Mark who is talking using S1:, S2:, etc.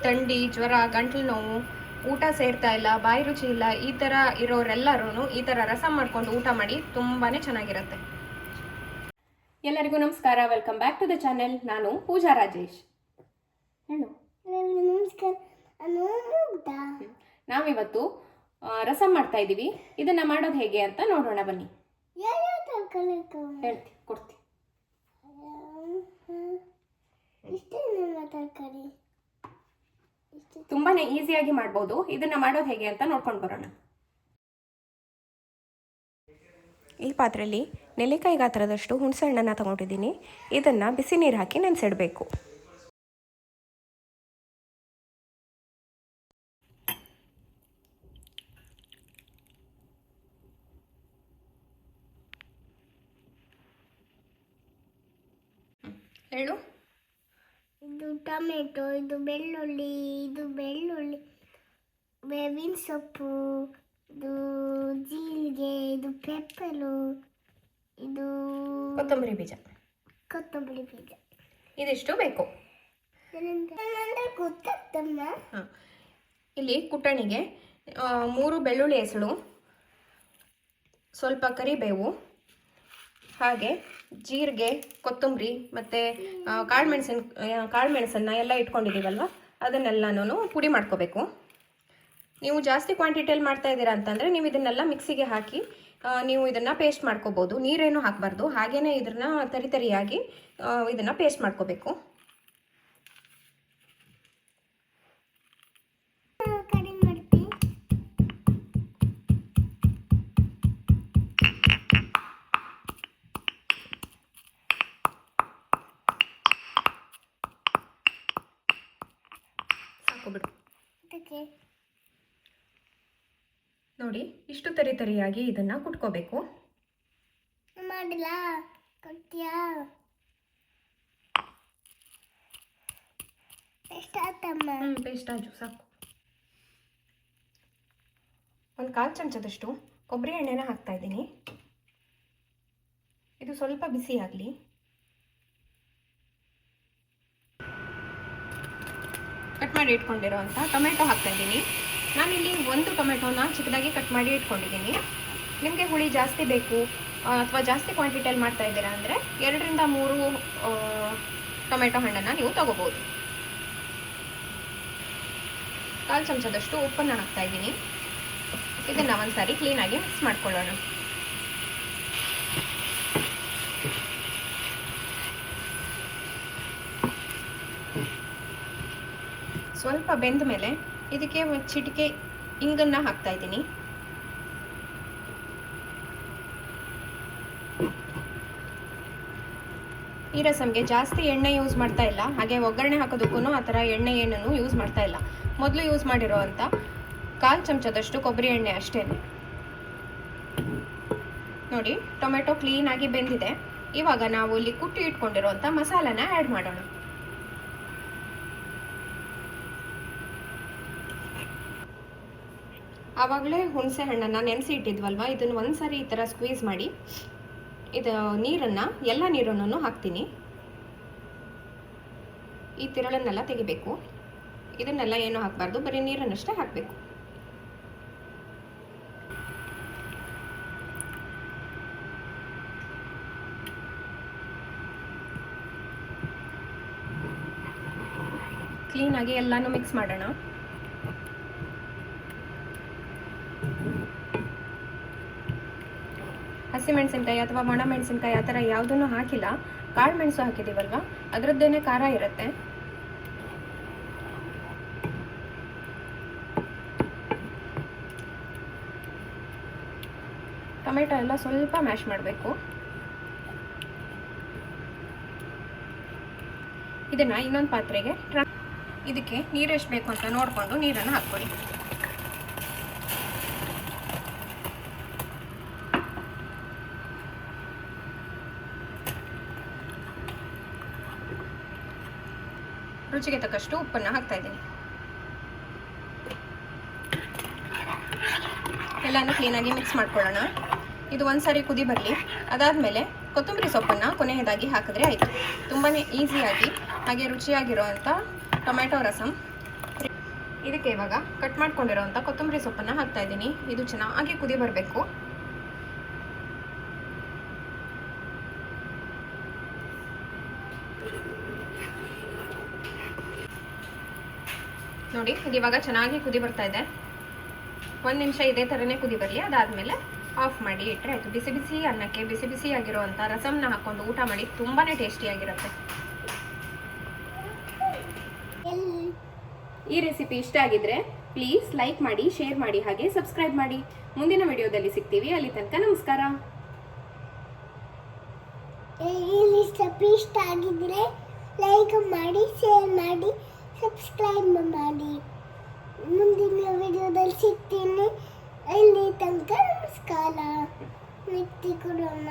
S1: ಥಂಡಿ, ಜ್ವರ, ಗಂಟಲು ನೋವು, ಊಟ ಸೇರ್ತಾ ಇಲ್ಲ, ಬಾಯಿ ರುಚಿ ಇಲ್ಲ, ಈ ಥರ ಇರೋರೆಲ್ಲರೂ ಈ ಥರ ರಸಂ ಮಾಡ್ಕೊಂಡು ಊಟ ಮಾಡಿ ತುಂಬಾ ಚೆನ್ನಾಗಿರುತ್ತೆ. ಎಲ್ಲರಿಗೂ ನಮಸ್ಕಾರ, welcome back to the channel. ನಾನು ಪೂಜಾ ರಾಜೇಶ್. ಹೇಳು.
S2: ನಮಸ್ಕಾರ.
S1: ನಾವಿವತ್ತು ರಸಂ ಮಾಡ್ತಾ ಇದ್ದೀವಿ. ಇದನ್ನ ಮಾಡೋದು ಹೇಗೆ ಅಂತ ನೋಡೋಣ ಬನ್ನಿ. ಹೇಳ್ತಿ ಕೊಡ್ತಿ. ತುಂಬಾನೇ ಈಸಿಯಾಗಿ ಮಾಡ್ಬೋದು. ಇದನ್ನ ಮಾಡೋದು ಹೇಗೆ ಅಂತ ನೋಡ್ಕೊಂಡು ಬರೋಣ. ಈ ಪಾತ್ರೆಯಲ್ಲಿ ನೆಲ್ಲಿಕಾಯಿ ಗಾತ್ರದಷ್ಟು ಹುಣಸೆ ಹಣ್ಣನ್ನು ತಗೊಂಡಿದ್ದೀನಿ. ಇದನ್ನು ಬಿಸಿ ನೀರು ಹಾಕಿ ನೆನೆಸಿಡಬೇಕು. ಹೇಳು.
S2: ಇದು ಟೊಮೆಟೊ, ಇದು ಬೆಳ್ಳುಳ್ಳಿ, ಬೇವಿನ ಸೊಪ್ಪು, ಇದು ಜೀರಿಗೆ, ಇದು ಪೆಪ್ಪರು, ಇದು
S1: ಕೊತ್ತಂಬರಿ ಬೀಜ. ಇದಿಷ್ಟು ಬೇಕು.
S2: ಗೊತ್ತಾಗ್ತಮ್ಮ.
S1: ಇಲ್ಲಿ ಕುಟ್ಟಣಿಗೆ 3 ಬೆಳ್ಳುಳ್ಳಿ ಹೆಸಳು, ಸ್ವಲ್ಪ ಕರಿಬೇವು, ಹಾಗೆ ಜೀರಿಗೆ, ಕೊತ್ತಂಬರಿ ಮತ್ತು ಕಾಳು ಮೆಣಸನ್ನು ಎಲ್ಲ ಇಟ್ಕೊಂಡಿದ್ದೀವಲ್ವ, ಅದನ್ನೆಲ್ಲನೂ ಪುಡಿ ಮಾಡ್ಕೋಬೇಕು. ನೀವು ಜಾಸ್ತಿ ಕ್ವಾಂಟಿಟಿಯಲ್ಲಿ ಮಾಡ್ತಾ ಇದ್ದೀರಾ ಅಂತಂದರೆ ನೀವು ಇದನ್ನೆಲ್ಲ ಮಿಕ್ಸಿಗೆ ಹಾಕಿ ನೀವು ಇದನ್ನು ಪೇಸ್ಟ್ ಮಾಡ್ಕೋಬೋದು. ನೀರೇನು ಹಾಕಬಾರ್ದು, ಹಾಗೇ ಇದನ್ನು ತರಿಯಾಗಿ ಇದನ್ನು ಪೇಸ್ಟ್ ಮಾಡ್ಕೋಬೇಕು. ಬಿಡು. ನೋಡಿ, ಇಷ್ಟು ತರಿಯಾಗಿ ಇದನ್ನ ಕುಟ್ಕೋಬೇಕು.
S2: ಮಾಡಿಲ್ಲ ಕೊಟ್ಟಿಯಾ?
S1: ಪೇಸ್ಟ್ ಆಜು ಸಾಕು. ಒಂದು 1/4 ಚಮಚದಷ್ಟು ಕೊಬ್ಬರಿ ಎಣ್ಣೆನ ಹಾಕ್ತಾ ಇದ್ದೀನಿ. ಇದು ಸ್ವಲ್ಪ ಬಿಸಿ ಆಗಲಿ. ಕಟ್ ಮಾಡಿ ಇಟ್ಕೊಂಡಿರೋವಂಥ ಟೊಮೆಟೊ ಹಾಕ್ತಾ ಇದ್ದೀನಿ. ನಾನಿಲ್ಲಿ 1 ಟೊಮೆಟೊನ ಚಿಕ್ಕದಾಗಿ ಕಟ್ ಮಾಡಿ ಇಟ್ಕೊಂಡಿದ್ದೀನಿ. ನಿಮಗೆ ಹುಳಿ ಜಾಸ್ತಿ ಬೇಕು ಅಥವಾ ಜಾಸ್ತಿ ಕ್ವಾಂಟಿಟಿಯಲ್ಲಿ ಮಾಡ್ತಾ ಇದ್ದೀರಾ ಅಂದರೆ 2 ರಿಂದ 3 ಟೊಮೆಟೊ ಹಣ್ಣನ್ನು ನೀವು ತಗೋಬೋದು. 1/4 ಚಮಚದಷ್ಟು ಉಪ್ಪನ್ನು ಹಾಕ್ತಾ ಇದ್ದೀನಿ. ಇದನ್ನು ಒಂದ್ಸಾರಿ ಕ್ಲೀನಾಗಿ ಮಿಕ್ಸ್ ಮಾಡ್ಕೊಳ್ಳೋಣ. ಸ್ವಲ್ಪ ಬೆಂದ ಮೇಲೆ ಇದಕ್ಕೆ ಒಂದು ಚಿಟಿಕೆ ಇಂಗನ್ನು ಹಾಕ್ತಾ ಇದ್ದೀನಿ. ಈ ರಸಂಗೆ ಜಾಸ್ತಿ ಎಣ್ಣೆ ಯೂಸ್ ಮಾಡ್ತಾ ಇಲ್ಲ, ಹಾಗೆ ಒಗ್ಗರಣೆ ಹಾಕೋದಕ್ಕೂ ಆ ಥರ ಎಣ್ಣೆ ಏನನ್ನು ಯೂಸ್ ಮಾಡ್ತಾ ಇಲ್ಲ. ಮೊದಲು ಯೂಸ್ ಮಾಡಿರೋವಂಥ 1/4 ಚಮಚದಷ್ಟು ಕೊಬ್ಬರಿ ಎಣ್ಣೆ ಅಷ್ಟೇ. ನೋಡಿ, ಟೊಮೆಟೊ ಕ್ಲೀನಾಗಿ ಬೆಂದಿದೆ. ಇವಾಗ ನಾವು ಇಲ್ಲಿ ಕುಟ್ಟಿ ಇಟ್ಕೊಂಡಿರೋವಂಥ ಮಸಾಲಾನ ಆ್ಯಡ್ ಮಾಡೋಣ. ಆವಾಗಲೇ ಹುಣಸೆ ಹಣ್ಣನ್ನು ನೆನೆಸಿ ಇಟ್ಟಿದ್ವಲ್ವ, ಇದನ್ನು ಒಂದ್ಸರಿ ಈ ಥರ ಸ್ಕ್ವೀಸ್ ಮಾಡಿ ಎಲ್ಲ ನೀರನ್ನು ಹಾಕ್ತೀನಿ. ಈ ತಿರಳನ್ನೆಲ್ಲ ತೆಗಿಬೇಕು. ಇದನ್ನೆಲ್ಲ ಏನು ಹಾಕಬಾರ್ದು, ಬರೀ ನೀರನ್ನಷ್ಟೇ ಹಾಕಬೇಕು. ಕ್ಲೀನಾಗಿ ಎಲ್ಲಾನು ಮಿಕ್ಸ್ ಮಾಡೋಣ. ಹಸಿಮೆಣಸಿನ್ಕಾಯಿ ಅಥವಾ ಒಣಮೆಣಸಿನ್ಕಾಯಿ ಆ ಥರ ಯಾವುದನ್ನು ಹಾಕಿಲ್ಲ. ಕಾಳು ಮೆಣಸು ಹಾಕಿದ್ದೀವಲ್ವ, ಅದರದ್ದೇನೆ ಖಾರ ಇರುತ್ತೆ. ಟೊಮೆಟೊ ಎಲ್ಲ ಸ್ವಲ್ಪ ಮ್ಯಾಶ್ ಮಾಡಬೇಕು. ಇದನ್ನು ಇನ್ನೊಂದು ಪಾತ್ರೆಗೆ ಇದಕ್ಕೆ ನೀರೆಷ್ಟು ಬೇಕು ಅಂತ ನೋಡಿಕೊಂಡು ನೀರನ್ನು ಹಾಕ್ಕೊಳ್ಳಿ. ರುಚಿಗೆ ತಕ್ಕಷ್ಟು ಉಪ್ಪನ್ನು ಹಾಕ್ತಾ ಇದ್ದೀನಿ. ಎಲ್ಲಾನು ಕ್ಲೀನಾಗಿ ಮಿಕ್ಸ್ ಮಾಡ್ಕೊಳ್ಳೋಣ. ಇದು ಒಂದ್ಸಾರಿ ಕುದಿ ಬರಲಿ. ಅದಾದಮೇಲೆ ಕೊತ್ತಂಬರಿ ಸೊಪ್ಪನ್ನು ಕೊನೆಯದಾಗಿ ಹಾಕಿದ್ರೆ ಆಯಿತು. ತುಂಬಾ ಈಸಿಯಾಗಿ ಹಾಗೆ ರುಚಿಯಾಗಿರೋವಂಥ ಟೊಮೆಟೊ ರಸಂ ಇದಕ್ಕೆ ಇವಾಗ ಕಟ್ ಮಾಡ್ಕೊಂಡಿರೋಂಥ ಕೊತ್ತಂಬರಿ ಸೊಪ್ಪನ್ನು ಹಾಕ್ತಾ ಇದ್ದೀನಿ. ಇದು ಚೆನ್ನಾಗಿ ಕುದಿ ಬರಬೇಕು. ನೋಡಿ, ಇದು ಇವಾಗ ಚೆನ್ನಾಗಿ ಕುದಿ ಬರ್ತಾ ಇದೆ. 1 ನಿಮಿಷ ಇದೇ ಥರನೇ ಕುದಿ ಬರಲಿ. ಅದಾದಮೇಲೆ ಆಫ್ ಮಾಡಿ ಇಟ್ಟರೆ ಆಯಿತು. ಬಿಸಿ ಬಿಸಿ ಅನ್ನಕ್ಕೆ ಬಿಸಿ ಬಿಸಿ ಆಗಿರುವಂಥ ರಸಮ್ನ ಹಾಕ್ಕೊಂಡು ಊಟ ಮಾಡಿ ತುಂಬಾ ಟೇಸ್ಟಿಯಾಗಿರುತ್ತೆ. ಈ ರೆಸಿಪಿ ಇಷ್ಟ ಆಗಿದ್ರೆ ಪ್ಲೀಸ್ ಲೈಕ್ ಮಾಡಿ, ಶೇರ್ ಮಾಡಿ, ಹಾಗೆ ಸಬ್ಸ್ಕ್ರೈಬ್ ಮಾಡಿ. ಮುಂದಿನ ವಿಡಿಯೋದಲ್ಲಿ ಸಿಗ್ತೀವಿ. ಅಲ್ಲಿ ತನಕ ನಮಸ್ಕಾರ.
S2: ಈ ರೆಸಿಪಿ ಇಷ್ಟ ಆಗಿದ್ರೆ ಲೈಕ್ ಮಾಡಿ, ಶೇರ್ ಮಾಡಿ, ಸಬ್ಸ್ಕ್ರೈಬ್ ಮಾಡಿ. ಮುಂದಿನ ವಿಡಿಯೋದಲ್ಲಿ ಸಿಗ್ತೀನಿ. ಅಲ್ಲಿ ತನಕ ನಮಸ್ಕಾರ. ಮಿತ್ತಿ ಕೊಡೋಣ.